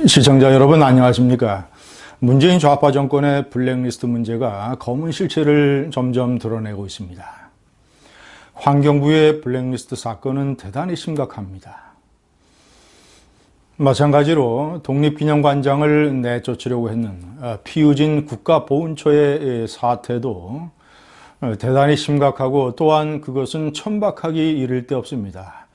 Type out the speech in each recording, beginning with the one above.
시청자 여러분 안녕하십니까. 문재인 좌파 정권의 블랙리스트 문제가 검은 실체를 점점 드러내고 있습니다. 환경부의 블랙리스트 사건은 대단히 심각합니다. 마찬가지로 독립기념관장을 내쫓으려고 했는 피우진 국가보훈처의 사태도 대단히 심각하고, 또한 그것은 천박하기 이를 데 없습니다.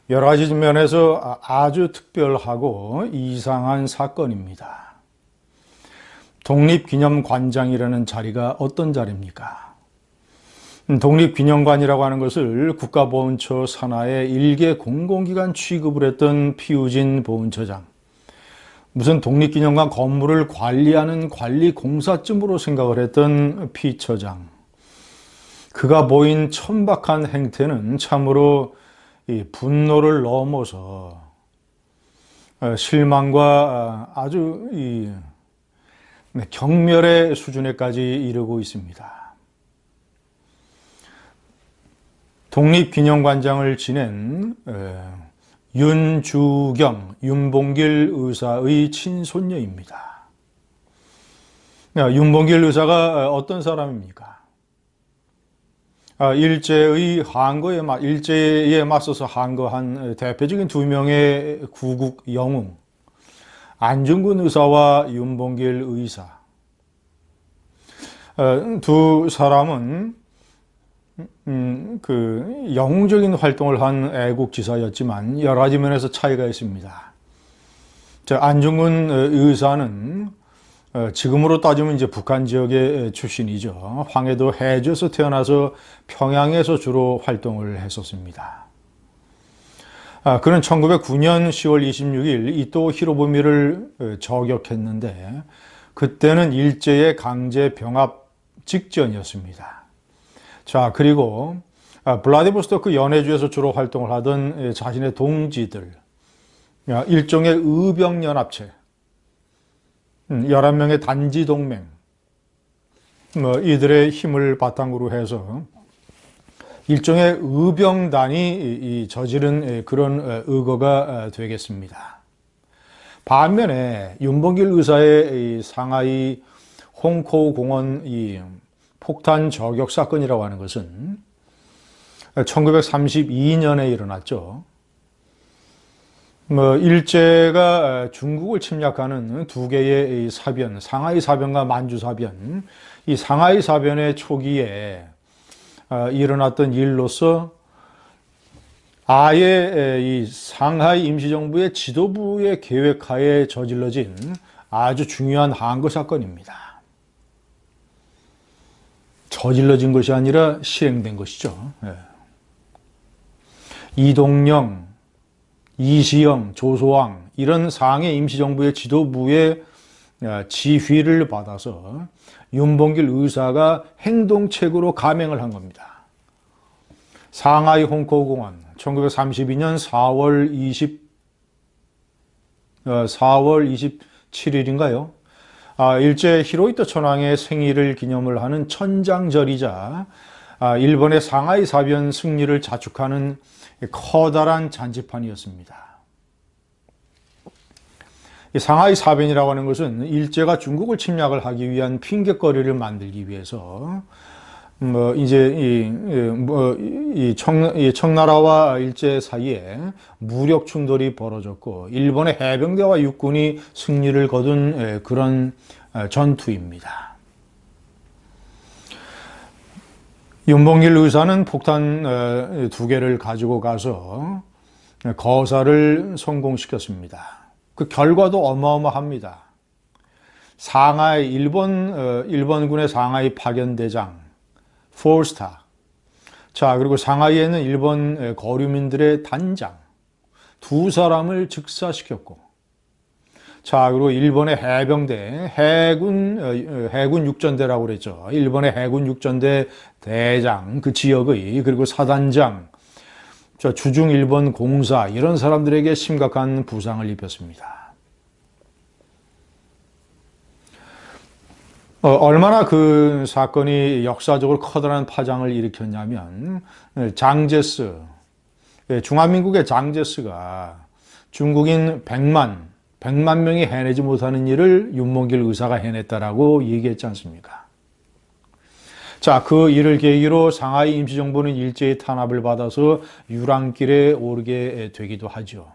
여러 가지 면에서 아주 특별하고 이상한 사건입니다. 독립기념관장이라는 자리가 어떤 자리입니까? 독립기념관이라고 하는 것을 국가보훈처 산하의 일개 공공기관 취급을 했던 피우진 보훈처장, 무슨 독립기념관 건물을 관리하는 관리공사쯤으로 생각을 했던 피 처장, 그가 보인 천박한 행태는 참으로 이 분노를 넘어서 실망과 아주 경멸의 수준에까지 이르고 있습니다. 독립기념관장을 지낸 윤주경, 윤봉길 의사의 친손녀입니다. 윤봉길 의사가 어떤 사람입니까? 일제에 맞서서 항거한 대표적인 두 명의 구국 영웅, 안중근 의사와 윤봉길 의사. 두 사람은 영웅적인 활동을 한 애국지사였지만 여러 가지 면에서 차이가 있습니다. 안중근 의사는 지금으로 따지면 이제 북한 지역의 출신이죠. 황해도 해주에서 태어나서 평양에서 주로 활동을 했었습니다. 그는 1909년 10월 26일 이토 히로부미를 저격했는데, 그때는 일제의 강제 병합 직전이었습니다. 자, 그리고 블라디보스토크 연해주에서 주로 활동을 하던 자신의 동지들, 일종의 의병연합체, 11명의 단지동맹, 이들의 힘을 바탕으로 해서 일종의 의병단이 저지른 그런 의거가 되겠습니다. 반면에 윤봉길 의사의 상하이 홍코우 공원 폭탄 저격 사건이라고 하는 것은 1932년에 일어났죠. 일제가 중국을 침략하는 두 개의 사변, 상하이 사변과 만주 사변, 이 상하이 사변의 초기에 일어났던 일로서 아예 이 상하이 임시정부의 지도부의 계획하에 저질러진 아주 중요한 항거 사건입니다. 저질러진 것이 아니라 실행된 것이죠. 이동영, 이시영, 조소왕, 이런 상해 임시정부의 지도부의 지휘를 받아서 윤봉길 의사가 행동책으로 감행을 한 겁니다. 상하이 홍코우 공원 1932년 4월 27일인가요? 일제 히로히토 천황의 생일을 기념을 하는 천장절이자 일본의 상하이 사변 승리를 자축하는 커다란 잔치판이었습니다. 상하이 사변이라고 하는 것은 일제가 중국을 침략을 하기 위한 핑계거리를 만들기 위해서 청나라와 일제 사이에 무력 충돌이 벌어졌고, 일본의 해병대와 육군이 승리를 거둔 그런 전투입니다. 윤봉길 의사는 폭탄 두 개를 가지고 가서 거사를 성공시켰습니다. 그 결과도 어마어마합니다. 상하이 일본군의 상하이 파견대장 포스타, 자, 그리고 상하이에는 일본 거류민들의 단장 두 사람을 즉사시켰고, 자, 그리고 일본의 해병대, 해군 육전대라고 그랬죠. 일본의 해군 육전대 대장, 그 지역의, 그리고 사단장, 주중 일본 공사, 이런 사람들에게 심각한 부상을 입혔습니다. 얼마나 그 사건이 역사적으로 커다란 파장을 일으켰냐면, 장제스, 중화민국의 장제스가 중국인 100만 100만 명이 해내지 못하는 일을 윤봉길 의사가 해냈다라고 얘기했지 않습니까? 자, 그 일을 계기로 상하이 임시정부는 일제히 탄압을 받아서 유랑길에 오르게 되기도 하죠.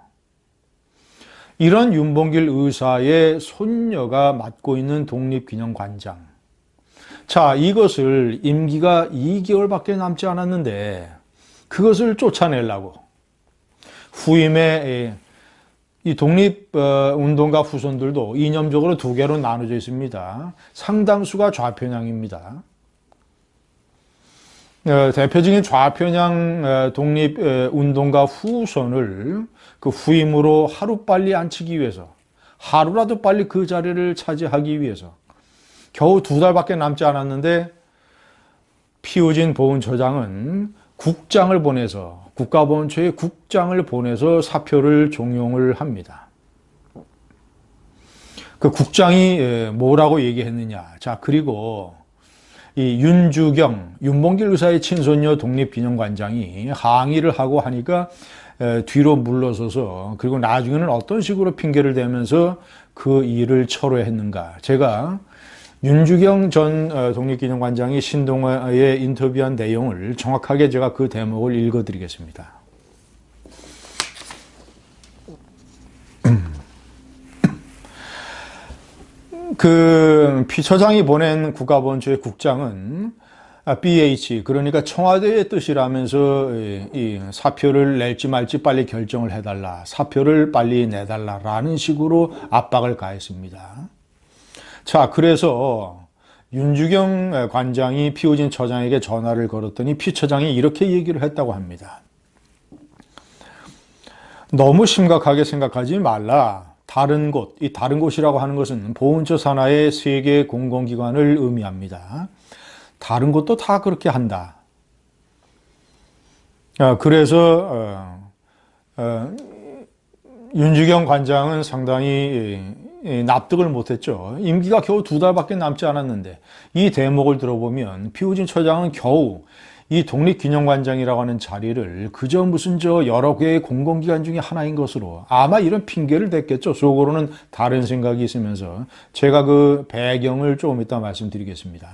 이런 윤봉길 의사의 손녀가 맡고 있는 독립기념관장. 자, 이것을 임기가 2개월밖에 남지 않았는데 그것을 쫓아내려고 후임의 이 독립운동가 후손들도 이념적으로 두 개로 나눠져 있습니다. 상당수가 좌편향입니다. 대표적인 좌편향 독립운동가 후손을 그 후임으로 하루빨리 앉히기 위해서, 하루라도 빨리 그 자리를 차지하기 위해서 겨우 2달밖에 남지 않았는데 피우진 보훈처장은 국장을 보내서, 국가보훈처의 국장을 보내서 사표를 종용을 합니다. 그 국장이 뭐라고 얘기했느냐. 자, 그리고 이 윤주경, 윤봉길 의사의 친손녀 독립기념관장이 항의를 하고 하니까 뒤로 물러서서, 그리고 나중에는 어떤 식으로 핑계를 대면서 그 일을 철회했는가. 제가 윤주경 전 독립기념관장이 신동아에 인터뷰한 내용을 정확하게 제가 그 대목을 읽어드리겠습니다. 그 피처장이 보낸 국가보훈처의 국장은 BH, 그러니까 청와대의 뜻이라면서 이 사표를 낼지 말지 빨리 결정을 해달라, 사표를 빨리 내달라라는 식으로 압박을 가했습니다. 자, 그래서 윤주경 관장이 피우진 처장에게 전화를 걸었더니 피 처장이 이렇게 얘기를 했다고 합니다. 너무 심각하게 생각하지 말라. 다른 곳, 이 다른 곳이라고 하는 것은 보훈처 산하의 3개 공공기관을 의미합니다. 다른 곳도 다 그렇게 한다. 그래서 윤주경 관장은 상당히 납득을 못했죠. 임기가 겨우 2달밖에 남지 않았는데 이 대목을 들어보면 피우진 처장은 겨우 이 독립기념관장이라고 하는 자리를 그저 무슨 여러 개의 공공기관 중에 하나인 것으로 아마 이런 핑계를 댔겠죠. 속으로는 다른 생각이 있으면서 제가 그 배경을 조금 이따 말씀드리겠습니다.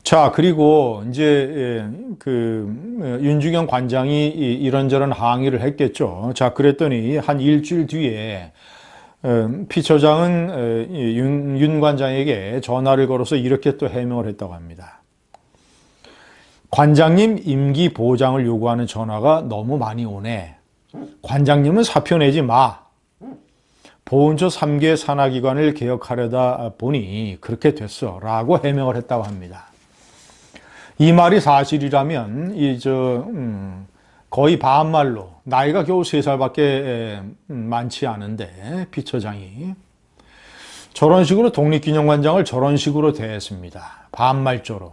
자, 그리고 이제 그 윤주경 관장이 이런저런 항의를 했겠죠. 자, 그랬더니 한 일주일 뒤에 피 처장은 윤 관장에게 전화를 걸어서 이렇게 또 해명을 했다고 합니다. 관장님 임기 보장을 요구하는 전화가 너무 많이 오네. 관장님은 사표 내지 마. 보훈처 3개 산하기관을 개혁하려다 보니 그렇게 됐어 라고 해명을 했다고 합니다. 이 말이 사실이라면 거의 반말로, 나이가 겨우 3살밖에 많지 않은데 피 처장이 저런 식으로 독립기념관장을 저런 식으로 대했습니다. 반말조로.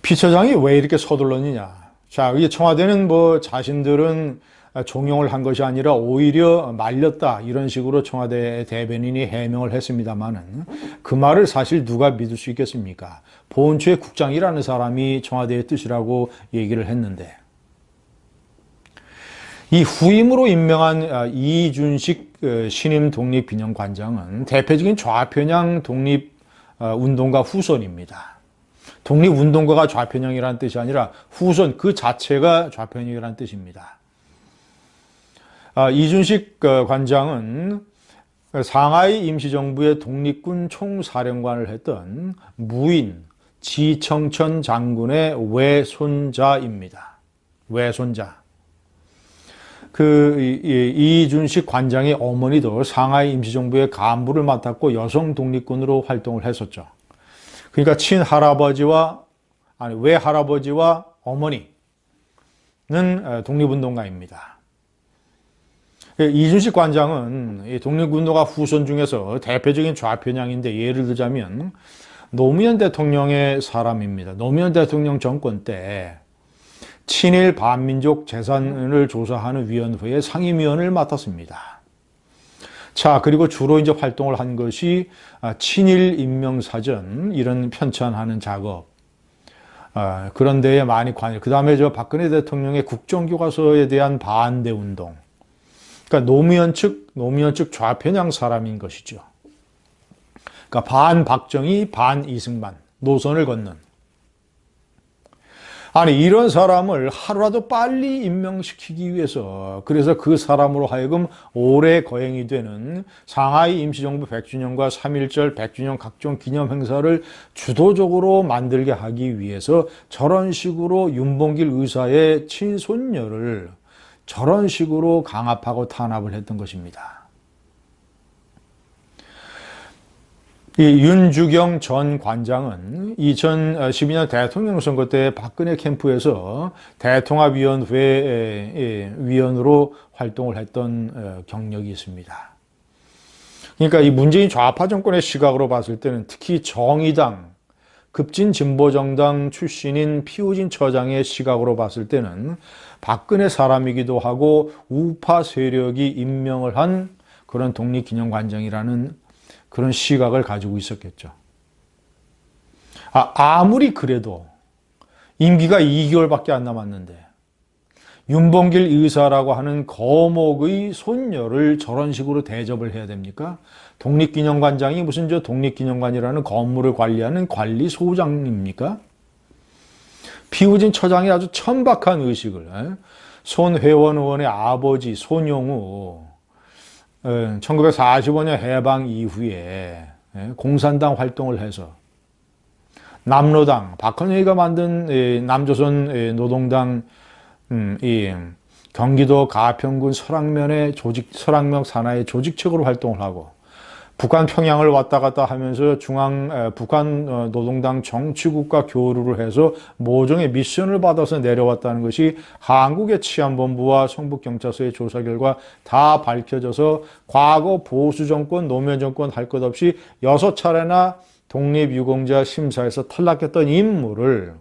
피 처장이 왜 이렇게 서둘렀느냐. 자, 이게 청와대는 자신들은 종용을 한 것이 아니라 오히려 말렸다, 이런 식으로 청와대 대변인이 해명을 했습니다만은 그 말을 사실 누가 믿을 수 있겠습니까? 보훈처의 국장이라는 사람이 청와대의 뜻이라고 얘기를 했는데, 이 후임으로 임명한 이준식 신임 독립기념관장은 대표적인 좌편향 독립운동가 후손입니다. 독립운동가가 좌편향이라는 뜻이 아니라 후손 그 자체가 좌편향이라는 뜻입니다. 이준식 관장은 상하이 임시정부의 독립군 총사령관을 했던 무인 지청천 장군의 외손자입니다. 외손자. 이준식 관장의 어머니도 상하이 임시정부의 간부를 맡았고 여성 독립군으로 활동을 했었죠. 그러니까 외할아버지와 어머니는 독립운동가입니다. 이준식 관장은 독립운동가 후손 중에서 대표적인 좌편향인데, 예를 들자면 노무현 대통령의 사람입니다. 노무현 대통령 정권 때 친일 반민족 재산을 조사하는 위원회의 상임위원을 맡았습니다. 자, 그리고 주로 이제 활동을 한 것이 친일 인명사전, 이런 편찬하는 작업, 그런 데에 많이 관여. 그 다음에 박근혜 대통령의 국정교과서에 대한 반대 운동, 그러니까 노무현 측 좌편향 사람인 것이죠. 그러니까 반 박정희, 반 이승만 노선을 걷는. 아니 이런 사람을 하루라도 빨리 임명시키기 위해서 그래서 그 사람으로 하여금 오래 거행이 되는 상하이 임시정부 100주년과 3.1절 100주년 각종 기념 행사를 주도적으로 만들게 하기 위해서 저런 식으로 윤봉길 의사의 친손녀를 저런 식으로 강압하고 탄압을 했던 것입니다. 이 윤주경 전 관장은 2012년 대통령 선거 때 박근혜 캠프에서 대통합위원회 위원으로 활동을 했던 경력이 있습니다. 그러니까 이 문재인 좌파 정권의 시각으로 봤을 때는 특히 정의당, 급진 진보정당 출신인 피우진 처장의 시각으로 봤을 때는 박근혜 사람이기도 하고 우파 세력이 임명을 한 그런 독립기념관장이라는 그런 시각을 가지고 있었겠죠. 아무리 그래도 임기가 2개월밖에 안 남았는데 윤봉길 의사라고 하는 거목의 손녀를 저런 식으로 대접을 해야 됩니까? 독립기념관장이 무슨 저 독립기념관이라는 건물을 관리하는 관리소장입니까? 피우진 처장이 아주 천박한 의식을 손회원 의원의 아버지 손용우 1945년 해방 이후에 공산당 활동을 해서 남로당, 박헌영이가 만든 남조선 노동당 경기도 가평군 설악면의 설악면 산하의 조직책으로 활동을 하고 북한 평양을 왔다 갔다 하면서 북한 노동당 정치국과 교류를 해서 모종의 미션을 받아서 내려왔다는 것이 한국의 치안본부와 성북경찰서의 조사 결과 다 밝혀져서 과거 보수정권, 노무현정권 할 것 없이 6차례나 독립유공자 심사에서 탈락했던 인물을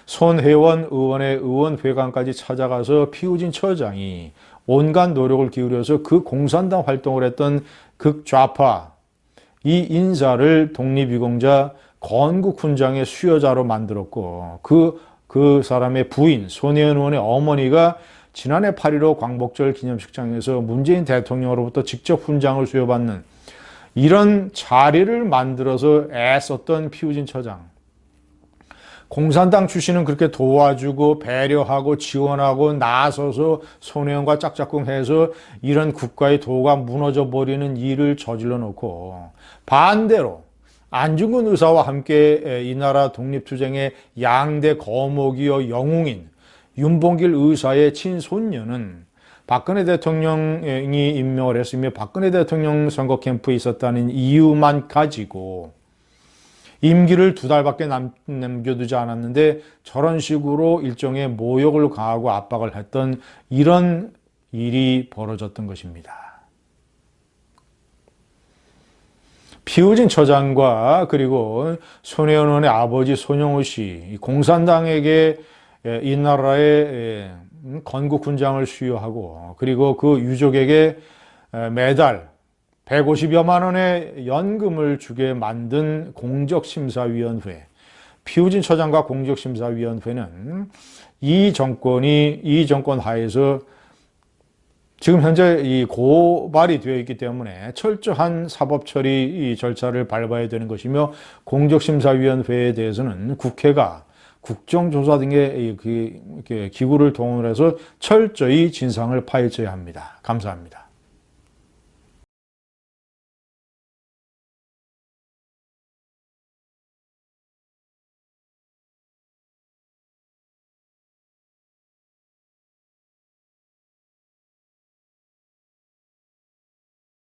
손혜원 의원의 의원회관까지 찾아가서 피우진 처장이 온갖 노력을 기울여서 그 공산당 활동을 했던 극좌파 이 인사를 독립유공자 건국훈장의 수여자로 만들었고 그 사람의 부인 손혜원 의원의 어머니가 지난해 8.15 광복절 기념식장에서 문재인 대통령으로부터 직접 훈장을 수여받는 이런 자리를 만들어서 애썼던 피우진 처장. 공산당 출신은 그렇게 도와주고 배려하고 지원하고 나서서 손혜원과 짝짝꿍해서 이런 국가의 도가 무너져 버리는 일을 저질러 놓고 반대로 안중근 의사와 함께 이 나라 독립투쟁의 양대 거목이요 영웅인 윤봉길 의사의 친손녀는 박근혜 대통령이 임명을 했으며 박근혜 대통령 선거 캠프에 있었다는 이유만 가지고 임기를 2달밖에 남겨두지 않았는데 저런 식으로 일종의 모욕을 가하고 압박을 했던 이런 일이 벌어졌던 것입니다. 피우진 처장과 그리고 손혜원 의원의 아버지 손용우 씨, 공산당에게 이 나라의 건국훈장을 수여하고 그리고 그 유족에게 매달 150여만 원의 연금을 주게 만든 공적심사위원회, 피우진 처장과 공적심사위원회는 이 정권 하에서 지금 현재 이 고발이 되어 있기 때문에 철저한 사법처리 절차를 밟아야 되는 것이며 공적심사위원회에 대해서는 국회가 국정조사 등의 기구를 동원해서 철저히 진상을 파헤쳐야 합니다. 감사합니다.